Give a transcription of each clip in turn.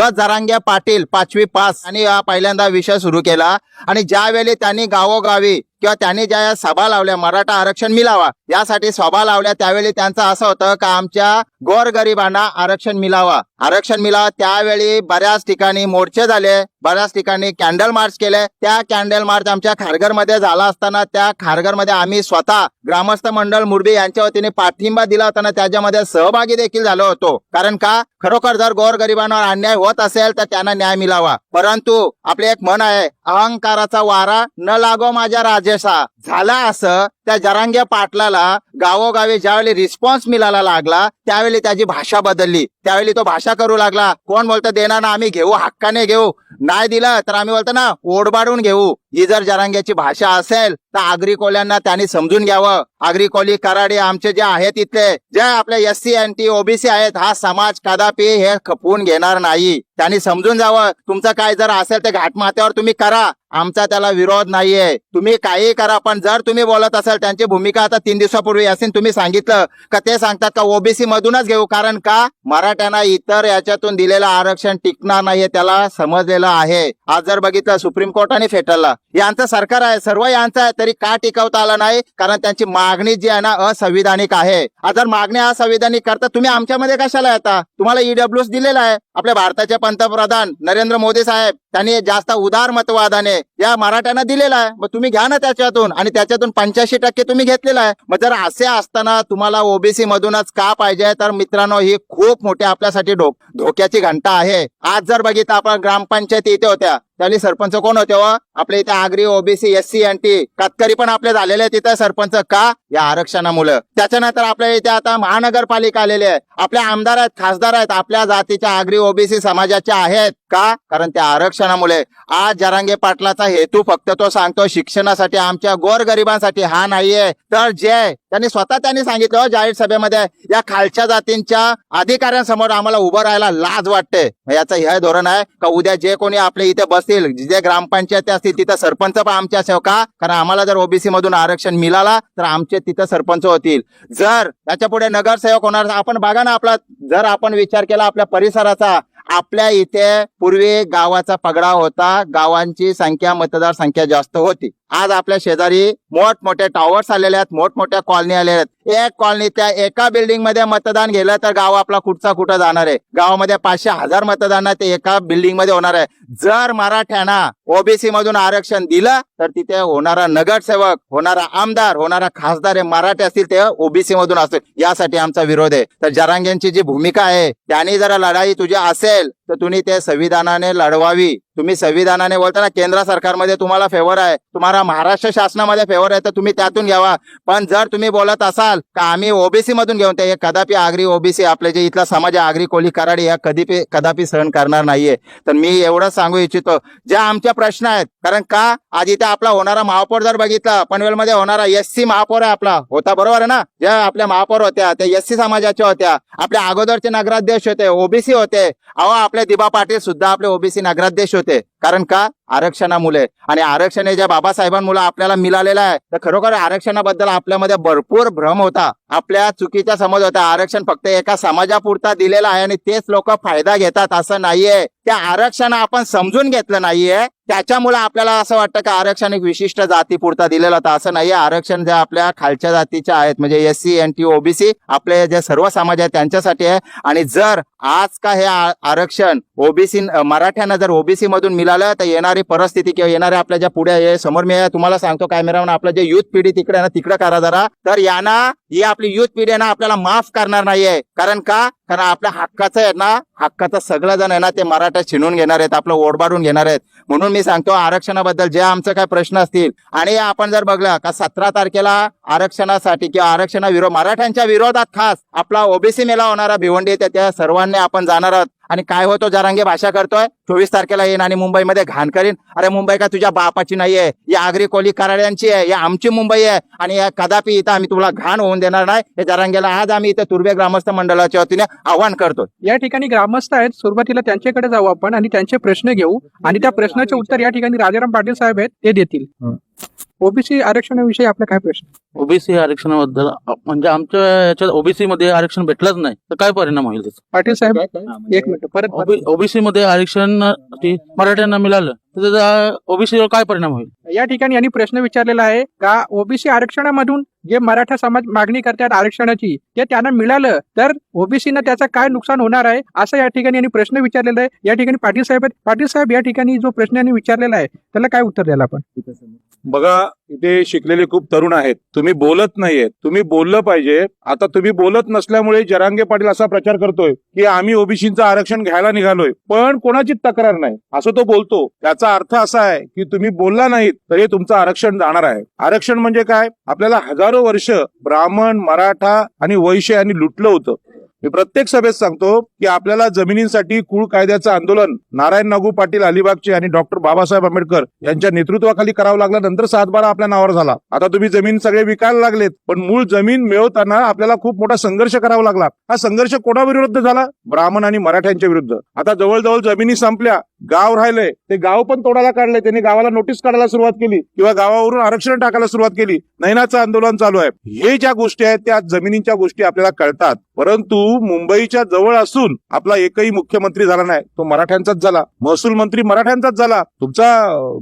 Bhagat Jarange Patil 5वी pass आणि पहिल्यांदा विषय सुरू केला आणि ज्यावेळी त्यांनी गावोगावी किंवा त्यांनी ज्या सभा लावल्या मराठा आरक्षण मिळावा यासाठी सभा लावल्या त्यावेळी त्यांचं असं होतं का आमच्या गोरगरिबांना आरक्षण मिळावा त्यावेळी बऱ्याच ठिकाणी मोर्चे झाले, बऱ्याच ठिकाणी कॅन्डल मार्च केले. त्या कॅन्डल मार्च आमच्या खारघरमध्ये झाला असताना त्या खारघरमध्ये आम्ही स्वतः ग्रामस्थ मंडळ मुरबी यांच्या वतीने पाठिंबा दिला होता, त्याच्यामध्ये सहभागी देखील झालो होतो. कारण का खरोखर जर गोरगरिबांवर अन्याय होत असेल तर त्यांना न्याय मिळावा. परंतु आपले एक म्हण आहे, अहंकाराचा वारा न लागो माझ्या राजेशा. झाला असं त्या जरांगे पाटलाला गावोगावी ज्यावेळी रिस्पॉन्स मिळायला लागला त्यावेळी त्याची भाषा बदलली. त्यावेळी तो भाषा करू लागला, कोण बोलतं देणार ना आम्ही घेऊ, हक्काने घेऊ, नाही दिलं तर आम्ही बोलतो ना ओढबाडून घेऊ. ही जर जरांग्याची भाषा असेल तर आगरी कोल्यांना त्यांनी समजून घ्यावं. आगरी कोली कराडे आमचे जे आहेत इथले जे आपले SC NT OBC आहेत, हा समाज कदापि हे खपवून घेणार नाही. त्यांनी समजून जावं. तुमचं काय जर असेल ते घाटमाथ्यावर तुम्ही करा, आमचा त्याला विरोध नाहीये. तुम्ही काही करा, पण जर तुम्ही बोलत असाल त्यांची भूमिका आता 3 दिवसापूर्वी असेल तुम्ही सांगितलं का ते सांगतात का OBC मधूनच घेऊ, कारण का मराठ्यांना इतर याच्यातून दिलेलं आरक्षण टिकणार नाहीये, त्याला समजलेलं आहे. आज जर बघितलं सुप्रीम कोर्टाने फेटाळला. यांचं सरकार आहे, सर्व यांचं आहे, तरी का टिकवता आलं नाही? कारण त्यांची मागणी जी आहे ना असंविधानिक आहे. आज जर मागणी असंविधानिक करता तुम्ही आमच्यामध्ये कशाला येता? तुम्हाला EWS दिलेला आहे. आपल्या भारताचे पंतप्रधान नरेंद्र मोदी साहेब त्यांनी जास्त उदार मतवादाने या मराठ्यांना दिलेला आहे. मग तुम्ही घ्या ना त्याच्यातून, आणि त्याच्यातून 85% तुम्ही घेतलेला आहे. मग जर असे असताना तुम्हाला OBC मधूनच का पाहिजे? तर मित्रांनो ही खूप मोठी आपल्यासाठी धोक्याची घंटा आहे. आज जर बघितलं आपण ग्रामपंचायती इथे होत्या त्यावेळी सरपंच कोण होते? आपल्या इथे Agri OBC SC NT Katkari पण आपले झालेले तिथे सरपंच. का? या आरक्षणामुळे. त्याच्यानंतर आपल्या इथे आता महानगरपालिका आलेली आहे, आपले आमदार आहेत, खासदार आहेत, आपल्या जातीच्या आगरी OBC समाजाच्या आहेत. का? कारण त्या आरक्षणामुळे. आज जरांगे पाटलाचा हेतू फक्त तो सांगतो शिक्षणासाठी, आमच्या गोरगरिबांसाठी हा नाहीये. तर जे त्यांनी सांगितलं जाहीर सभेमध्ये, या खालच्या जातींच्या अधिकाऱ्यांसमोर आम्हाला उभं राहायला लाज वाटते. याचं हे धोरण आहे का उद्या जे कोणी आपल्या इथे बसतील, जे ग्रामपंचायती असतील तिथं सरपंच पण आमच्या असेल. का? कारण आम्हाला जर OBC मधून आरक्षण मिळाला तर आमचे तिथं सरपंच होतील. जर त्याच्या पुढे नगरसेवक होणार. आपण बघा ना, आपला जर आपण विचार केला आपल्या परिसराचा, आपल्या इथे पूर्वी गावाचा पगडा होता, गावांची संख्या मतदार संख्या जास्त होती. आज आपल्या शेजारी मोठमोठे टॉवर्स आलेले आहेत, मोठमोठ्या कॉलनी आलेल्या आहेत. एक कॉलनीच्या एका बिल्डिंग मध्ये मतदान गेलं तर गाव आपला कुठं जाणार आहे? गावामध्ये 500,000 मतदान ते एका बिल्डिंग मध्ये होणार आहे. जर मराठ्यांना OBC मधून आरक्षण दिलं तर तिथे होणारा नगरसेवक, होणारा आमदार, होणारा खासदार हे मराठी असतील, ते OBC मधून असतील. यासाठी आमचा विरोध आहे. तर जरांगेंची जी भूमिका आहे त्यांनी जरा लढाई तुझी असेल तर तुम्ही ते संविधानाने लढवावी. तुम्ही संविधानाने बोलताना केंद्र सरकारमध्ये तुम्हाला फेवर आहे, तुम्हाला महाराष्ट्र शासनामध्ये फेवर आहे, तर तुम्ही त्यातून घ्यावा. पण जर तुम्ही बोलत असाल का आम्ही OBC मधून घेऊन, ते कदापि आगरी OBC आपले जे इथला समाज आहे आगरी कोली कराडी या कदापि सहन करणार नाहीये. तर मी एवढं सांगू इच्छितो, ज्या आमच्या प्रश्न आहेत. कारण का आज इथे आपला होणारा महापौर जर बघितला, पनवेलमध्ये होणारा SC महापौर आहे आपला होता, बरोबर आहे ना? ज्या आपल्या महापौर होत्या त्या SC समाजाच्या होत्या. आपल्या अगोदरचे नगराध्यक्ष होते OBC होते. आपले दिबा पाटील सुद्धा आपले OBC नगराध्यक्ष होते. कारण का? आरक्षणामुळे. आणि आरक्षण हे ज्या बाबासाहेबांमुळे आपल्याला मिळालेलं आहे. तर खरोखर आरक्षणाबद्दल आपल्यामध्ये भरपूर भ्रम होता, आपल्या चुकीचा समज होता. आरक्षण फक्त एका समाजापुरता दिलेलं आहे आणि तेच लोक फायदा घेतात असं नाहीये. त्या आरक्षण आपण समजून घेतलं नाहीये, त्याच्यामुळे आपल्याला असं वाटतं की आरक्षण एक विशिष्ट जातीपुरता दिलेलं होतं. असं नाहीये. आरक्षण जे आपल्या खालच्या जातीच्या आहेत म्हणजे SC NT OBC आपले जे सर्व समाज आहेत त्यांच्यासाठी आहे. आणि जर आज का हे आरक्षण OBC मराठ्यांना जर OBC मधून मिळालं तर येणारी परिस्थिती किंवा येणाऱ्या आपल्या ज्या पुढे समोर मी तुम्हाला सांगतो कॅमेरावर, आपलं जे युथ पिढी तिकडे ना तिकडे करा जरा, तर यांना ही आपली युथ पिढी ना आपल्याला माफ करणार नाहीये. कारण का? कारण आपल्या हक्काचं आहे ना, हक्काचं सगळं जण आहे ना ते मराठा छिनून घेणार आहेत, आपलं ओढबाडून घेणार आहेत. म्हणून मी सांगतो आरक्षणाबद्दल जे आमचं काय प्रश्न असतील, आणि आपण जर बघलं का 17 तारखेला आरक्षणासाठी किंवा मराठ्यांच्या विरोधात खास आपला OBC मेळा होणारा भिवंडी, त्या सर्वांनी आपण जाणार आहोत. आणि काय होतो जरांगे भाषा करतोय, 24 तारखेला येईन आणि मुंबईमध्ये घाण करीन. अरे मुंबई का तुझ्या बापाची नाहीये, या आगरी कोली कराड्यांची आहे, या आमची मुंबई आहे. आणि या कदापि इथं आम्ही तुला घाण होऊन देणार नाही. हे जरांगेला आज आम्ही इथे तुर्भे ग्रामस्थ मंडळाच्या वतीने आवाहन करतो. या ठिकाणी ग्रामस्थ आहेत, सुरुवातीला त्यांच्याकडे जाऊ आपण आणि त्यांचे प्रश्न घेऊ आणि त्या प्रश्नाचे उत्तर या ठिकाणी राजाराम पाटील साहेब आहेत ते देतील. ओबीसी आरक्षणाविषयी आपला काय प्रश्न? ओबीसी आरक्षणाबद्दल म्हणजे आमच्या याच्यात ओबीसी मध्ये आरक्षण भेटलंच नाही तर काय परिणाम होईल त्याचा? पाटील साहेब एक मिनिट परत ओबीसी मध्ये आरक्षण मराठ्यांना मिळालं तर त्याचा ओबीसीवर काय परिणाम होईल? या ठिकाणी यांनी प्रश्न विचारलेला आहे का ओबीसी आरक्षणामधून जे मराठा समाज मागणी करतात आरक्षणाची ते त्यांना मिळालं तर ओबीसीनं त्याचं काय नुकसान होणार आहे असं या ठिकाणी यांनी प्रश्न विचारलेला आहे. या ठिकाणी पाटील साहेब या ठिकाणी जो प्रश्न यांनी विचारलेला आहे त्याला काय उत्तर द्यायला आपण? बघा, इथे शिकलेले खूप तरुण आहेत. तुम्ही बोलत नाहीयेत, तुम्ही बोललं पाहिजे. आता तुम्ही बोलत नसल्यामुळे जरांगे पाटील असा प्रचार करतोय की आम्ही ओबीसीचं आरक्षण घ्यायला निघालोय, पण कोणाची तक्रार नाही असं तो बोलतो. त्याचा अर्थ असा आहे की तुम्ही बोलला नाहीत तरी तुमचं आरक्षण जाणार आहे. आरक्षण म्हणजे काय? आपल्याला हजारो वर्ष ब्राह्मण, मराठा आणि वैश्य यांनी लुटलं होतं. मी प्रत्येक सभेत सांगतो की आपल्याला जमिनींसाठी कुळ कायद्याचं आंदोलन नारायण नागू पाटील अलिबागचे आणि डॉक्टर बाबासाहेब आंबेडकर यांच्या नेतृत्वाखाली करावं लागलं. नंतर 7/12 आपल्या नावावर झाला. आता तुम्ही जमीन सगळे विकायला लागलेत, पण मूळ जमीन मिळवताना आपल्याला खूप मोठा संघर्ष करावा लागला. हा संघर्ष कोणाविरुद्ध झाला? ब्राह्मण आणि मराठ्यांच्या विरुद्ध. आता जवळजवळ जमिनी संपल्या, गाव राहिलंय, ते गाव पण तोडायला काढलंय. त्यांनी गावाला नोटीस काढायला सुरुवात केली किंवा गावावरून आरक्षण टाकायला सुरुवात केली. नैनाचं आंदोलन चालू आहे. हे ज्या गोष्टी आहेत त्या जमिनीच्या गोष्टी आपल्याला कळतात. परंतु मुंबईच्या जवळ असून आपला एकही मुख्यमंत्री झाला नाही, तो मराठ्यांचाच झाला. महसूल मंत्री मराठ्यांचाच झाला. तुमचा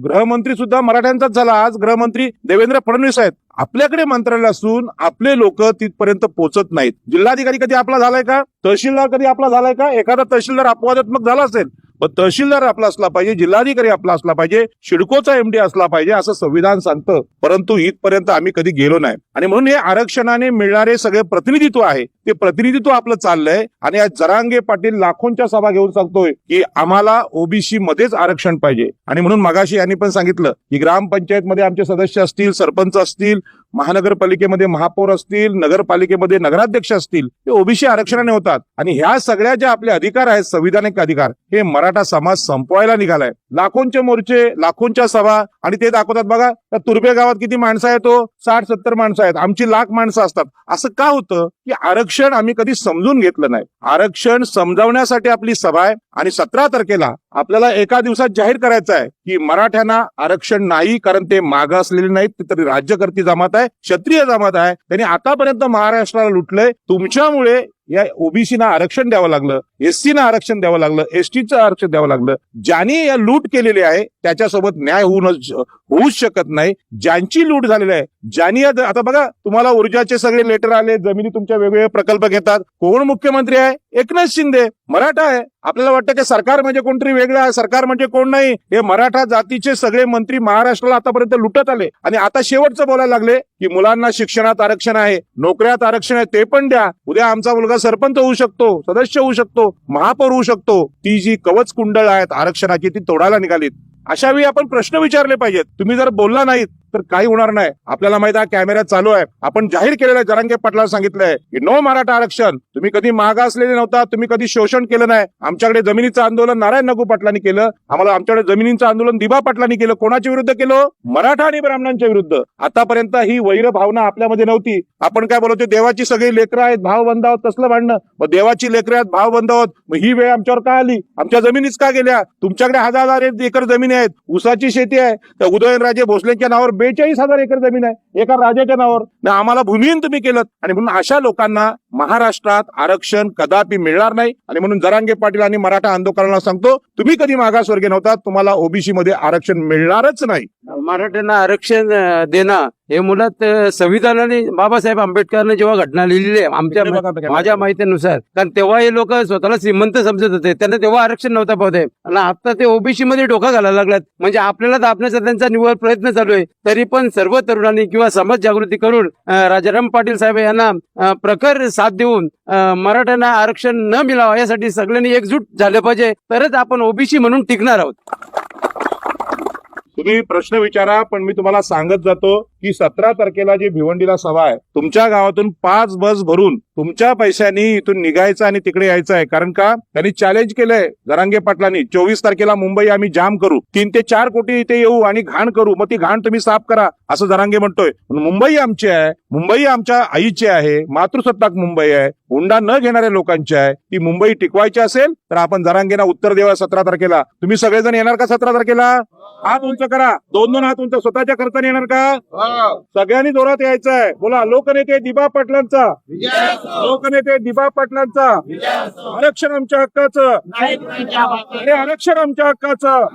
गृहमंत्री सुद्धा मराठ्यांचाच झाला. आज गृहमंत्री देवेंद्र फडणवीस आहेत. आपल्याकडे मंत्रालय असून आपले लोक तिथपर्यंत पोहोचत नाहीत. जिल्हाधिकारी कधी आपला झालाय का? तहसीलदार कधी आपला झालाय का? एखादा तहसीलदार अपवादात्मक झाला असेल, पण तहसीलदार आपला असला पाहिजे, जिल्हाधिकारी आपला असला पाहिजे, सिडकोचा एमडी असला पाहिजे असं संविधान सांगतं. परंतु इथपर्यंत आम्ही कधी गेलो नाही. आणि म्हणून हे आरक्षणाने मिळणारे सगळे प्रतिनिधित्व आहे ते प्रतिनिधित्व आपलं चाललंय. आणि आज जरांगे पाटील लाखोंच्या सभा घेऊन सांगतोय की आम्हाला ओबीसी मध्येच आरक्षण पाहिजे. आणि म्हणून मगाशी यांनी पण सांगितलं की ग्रामपंचायतमध्ये आमचे सदस्य असतील, सरपंच असतील, महानगरपालिकेमध्ये महापौर असतील, नगरपालिकेमध्ये नगराध्यक्ष असतील, ते ओबीसी आरक्षणाने होतात. आणि ह्या सगळ्या ज्या आपले अधिकार आहेत, संविधानिक अधिकार, हे मराठा समाज संपवायला निघालाय. लाखोंचे मोर्चे, लाखोंच्या सभा, आणि ते दाखवतात बघा त्या तुर्भे गावात किती माणसं आहेत, तो 60-70 माणसं आहेत, आमची लाख माणसं असतात. असं का होतं की आरक्षण आम्ही कधी समजून घेतलं नाही. आरक्षण समजावण्यासाठी आपली सभा आहे. आणि 17 तारखेला आपल्याला एका दिवसात जाहीर करायचं आहे की मराठ्यांना आरक्षण नाही, कारण ते मागं असलेले नाहीत, ते तरी राज्यकर्ती जमात आहे, क्षत्रिय जमात आहे. त्यांनी आतापर्यंत महाराष्ट्राला लुटलंय. तुमच्यामुळे या ओबीसीना आरक्षण द्यावं लागलं, एससीना आरक्षण द्यावं लागलं, एसटीचं आरक्षण द्यावं लागलं. ज्यांनी या लूट केलेली आहे त्याच्यासोबत न्याय होऊच शकत नाही. ज्यांची लूट झालेली आहे, ज्यांनी आता बघा तुम्हाला ऊर्जाचे सगळे लेटर आले, जमिनी तुमच्या वेगवेगळे प्रकल्प घेतात. कोण मुख्यमंत्री आहे? एकनाथ शिंदे. मराठा आहे. आपल्याला वाटतं की सरकार म्हणजे कोणतरी वेगळं आहे, सरकार म्हणजे कोण नाही. हे मराठा जातीचे सगळे मंत्री महाराष्ट्राला आतापर्यंत लुटत आले. आणि आता शेवटचं बोलायला लागले की मुलांना शिक्षणात आरक्षण आहे, नोकऱ्यात आरक्षण आहे, ते पण द्या. उद्या आमचा मुलगा सरपंच होऊ शकतो, सदस्य होऊ शकतो, महापौर होऊ शकतो. ती जी कवच कुंडळ आहेत आरक्षणाची ती तोडायला निघालीत. अशा वेळी आपण प्रश्न विचारले पाहिजेत. तुम्ही जर बोलला नाहीत तर काही होणार नाही. आपल्याला माहित आहे कॅमेरा चालू आहे. आपण जाहीर केलेलं जरांगे पाटलाला सांगितलंय की नो मराठा आरक्षण. तुम्ही कधी मागा असलेले नव्हता, तुम्ही कधी शोषण केलं नाही. आमच्याकडे जमिनीचं आंदोलन नारायण नागू पाटलांनी केलं. आमच्याकडे जमिनीचं आंदोलन दिबा पाटलांनी केलं. कोणाच्या विरुद्ध केलं? मराठा आणि ब्राह्मणांच्या विरुद्ध. आतापर्यंत ही वैर भावना आपल्यामध्ये नव्हती. आपण काय बोलतो, देवाची सगळी लेकरं आहेत, भावबंध आहोत, तसलं भांडणं. मग देवाची लेकरं आहेत, भावबंध आहोत, मग ही वेळ आमच्यावर का आली? आमच्या जमिनीच का गेल्या? तुमच्याकडे 1000 एकर जमिनी आहेत, ऊसाची शेती आहे. तर उदयनराजे भोसलेंच्या नावावर 42,000 एकर जमीन आहे एका राजाच्या नावावर. आम्हाला भूमिहीन तुम्ही केलं. आणि म्हणून अशा लोकांना महाराष्ट्रात आरक्षण कदापि मिळणार नाही. आणि म्हणून जरांगे पाटील आणि मराठा आंदोलनाला सांगतो, तुम्ही कधी मागासवर्गीय नव्हता, तुम्हाला ओबीसी मध्ये आरक्षण मिळणारच नाही. मराठ्यांना आरक्षण देणं हे मुळात संविधानाने बाबासाहेब आंबेडकरने जेव्हा घटना लिहिली आहे माझ्या माहितीनुसार, कारण तेव्हा हे लोक स्वतःला श्रीमंत समजत होते, त्यांना तेव्हा आरक्षण नव्हता पाहते. आणि आता ते ओबीसी मध्ये डोका घालायला लागलात. म्हणजे आपल्याला दाबण्याचा त्यांचा निव्वळ प्रयत्न चालू आहे. तरी पण सर्व तरुणांनी किंवा समाज जागृती करून राजाराम पाटील साहेब यांना प्रखर साथ देऊन मराठ्यांना आरक्षण न मिळावं यासाठी सगळ्यांनी एकजूट झालं पाहिजे, तरच आपण ओबीसी म्हणून टिकणार आहोत. तुम्ही प्रश्न विचारा, पण मी तुम्हाला सांगत जातो की 17 तारखेला जी भिवंडीला सभा आहे, तुमच्या गावातून 5 बस भरून तुमच्या पैशानी इथून निघायचं आणि तिकडे यायचं आहे. कारण का त्यांनी चॅलेंज केलंय जरांगे पाटलांनी 24 तारखेला मुंबई आम्ही जाम करू, 3 ते 4 कोटी इथे येऊ आणि घाण करू, मग ती घाण तुम्ही साफ करा असं जरांगे म्हणतोय. पण मुंबई आमची आहे, मुंबई आमच्या आईची आहे, मातृसत्ताक मुंबई आहे, हुंडा न घेणाऱ्या लोकांची आहे. ती मुंबई टिकवायची असेल तर आपण जरांगेला उत्तर देऊया 17 तारखेला. तुम्ही सगळेजण येणार का 17 तारखेला? हात उंच करा, 2 हात उंच. स्वतःच्या खर्चाने येणार का? सगळ्यांनी जोरात यायचं आहे. बोला, लोकनेते दिबा पाटलांचा, लोकनेते दिबा पाटलांचा. आरक्षण आमच्या हक्काचं, अरे आरक्षण आमच्या हक्काचं.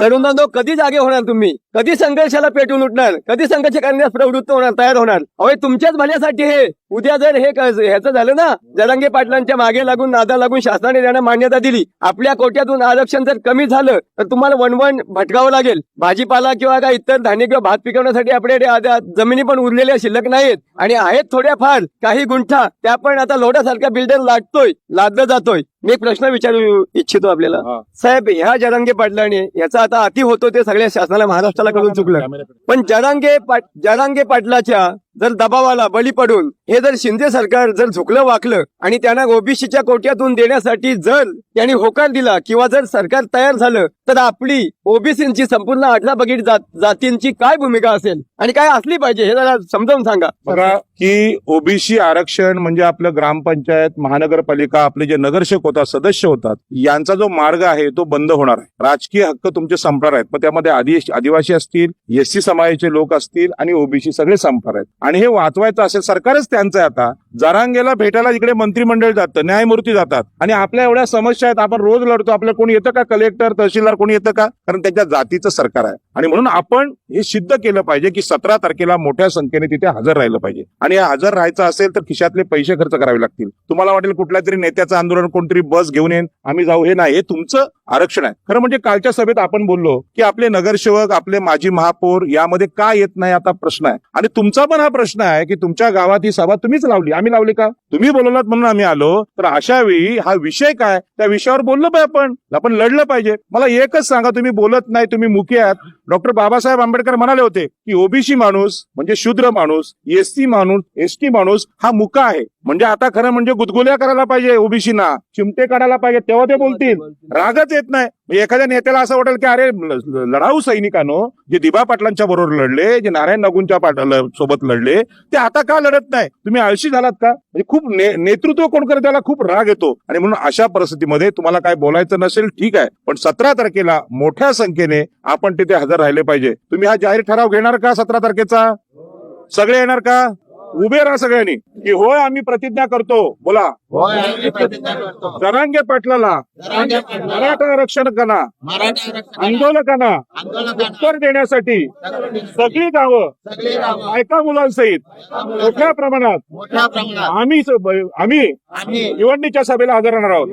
तरुणांनो, कधी जागे होणार तुम्ही? कधी संघर्षाला पेटून उठणार? कधी संघर्ष करण्यास प्रवृत्त होणार, तयार होणार? अहो, हे तुमच्याच भल्यासाठी हे. उद्या जर हे ह्याचं झालं ना, जरांगे पाटलांच्या मागे लागून, नादा लागून शासनाने त्यांना मान्यता दिली, आपल्या कोट्यातून आरक्षण जर कमी झालं तर तुम्हाला वणवण भटकावं लागेल. भाजीपाला किंवा काय इतर धान्य किंवा भात पिकवण्यासाठी आपल्याकडे जमिनी पण उरलेल्या शिल्लक नाहीत, आणि आहेत थोड्याफार काही गुंठा, त्या पण आता लोढ्यासारखा बिल्डर लादला जातोय. मी एक प्रश्न विचारू इच्छितो आपल्याला, साहेब, ह्या जरांगे पाटलाने याचा आता अति होतो ते सगळ्या शासनाला, महाराष्ट्राला कळून चुकलं. पण जरांगे पाटलाच्या जर दबावाला बळी पडून हे जर शिंदे सरकार जर झुकलं वाकलं आणि त्यांना ओबीसीच्या कोट्यातून देण्यासाठी जर त्यांनी होकार दिला किंवा जर सरकार तयार झालं, तर आपली ओबीसीची संपूर्ण 18 बगीट जातींची काय भूमिका असेल आणि काय असली पाहिजे हे जरा समजावून सांगा. बघा की ओबीसी आरक्षण म्हणजे आपलं ग्रामपंचायत, महानगरपालिका, आपले जे नगरसेवक होतात, सदस्य होतात, यांचा जो मार्ग आहे तो बंद होणार आहे. राजकीय हक्क तुमचे संपणार आहेत. मग त्यामध्ये आदिवासी असतील, एससी समाजाचे लोक असतील आणि ओबीसी सगळे संपणार आहेत. आणि हे वाचवायचं असेल, सरकारच त्यांचं आहे. आता जरांगेला भेटायला इकडे मंत्रिमंडळ जातं, न्यायमूर्ती जातात, आणि आपल्या एवढ्या समस्या आहेत, आपण रोज लढतो. आपल्याला कोणी येतं का? कलेक्टर, तहसीलदार कोणी येतं का? कारण त्यांच्या जातीचं सरकार आहे. आणि म्हणून आपण हे सिद्ध केलं पाहिजे की 17 तारखेला मोठ्या संख्येने तिथे हजर राहिलं पाहिजे. आणि हजर राहायचं असेल तर खिशातले पैसे खर्च करावे लागतील. तुम्हाला वाटेल कुठल्या तरी नेत्याचं आंदोलन, कोणतरी बस घेऊन येईन, आम्ही जाऊ, हे नाही. हे तुमचं आरक्षण आहे. खरं म्हणजे कालच्या सभेत आपण बोललो की आपले नगरसेवक, आपले माजी महापौर यामध्ये का येत नाही, आता प्रश्न आहे. आणि तुमचा पण हा प्रश्न आहे की तुमच्या गावात ही सभा तुम्हीच लावली, आम्ही लावली का? तुम्ही बोलवलात म्हणून आम्ही आलो. तर अशा वेळी हा विषय काय, त्या विषयावर बोललं पाहिजे, आपण लढलं पाहिजे. मला एकच सांगा, तुम्ही बोलत नाही, तुम्ही मुके आहात. डॉक्टर बाबासाहेब आंबेडकर म्हणाले होते की ओबीसी माणूस म्हणजे शूद्र माणूस, एससी माणूस, एसटी माणूस हा मुका आहे. म्हणजे आता खरं म्हणजे गुदगुल्या करायला पाहिजे ओबीसीना, चिमटे काढायला पाहिजे, तेव्हा ते बोलतील. रागच येत नाही. एखाद्या नेत्याला असं वाटेल की अरे लढाऊ सैनिकांनो, जे दिबा पाटलांच्या बरोबर लढले, जे नारायण नगूंच्या सोबत लढले, ते आता का लढत नाही? तुम्ही आळशी झालात का? म्हणजे खूप नेतृत्व कोण करत त्याला खूप राग येतो. आणि म्हणून अशा परिस्थितीमध्ये तुम्हाला काय बोलायचं नसेल ठीक आहे, पण 17 तारखेला मोठ्या संख्येने आपण तिथे हजर राहिले पाहिजे. तुम्ही हा जाहीर ठराव घेणार का 17 तारखेचा? सगळे येणार का? उभे राहा सगळ्यांनी की होय आम्ही प्रतिज्ञा करतो. बोला, जरांगे पाटलाला मराठा आरक्षणाला, आंदोलकांना उत्तर देण्यासाठी सगळी गावं बायका मुलांसहित मोठ्या प्रमाणात आम्ही निवडणुकीच्या सभेला हजर राहणार आहोत.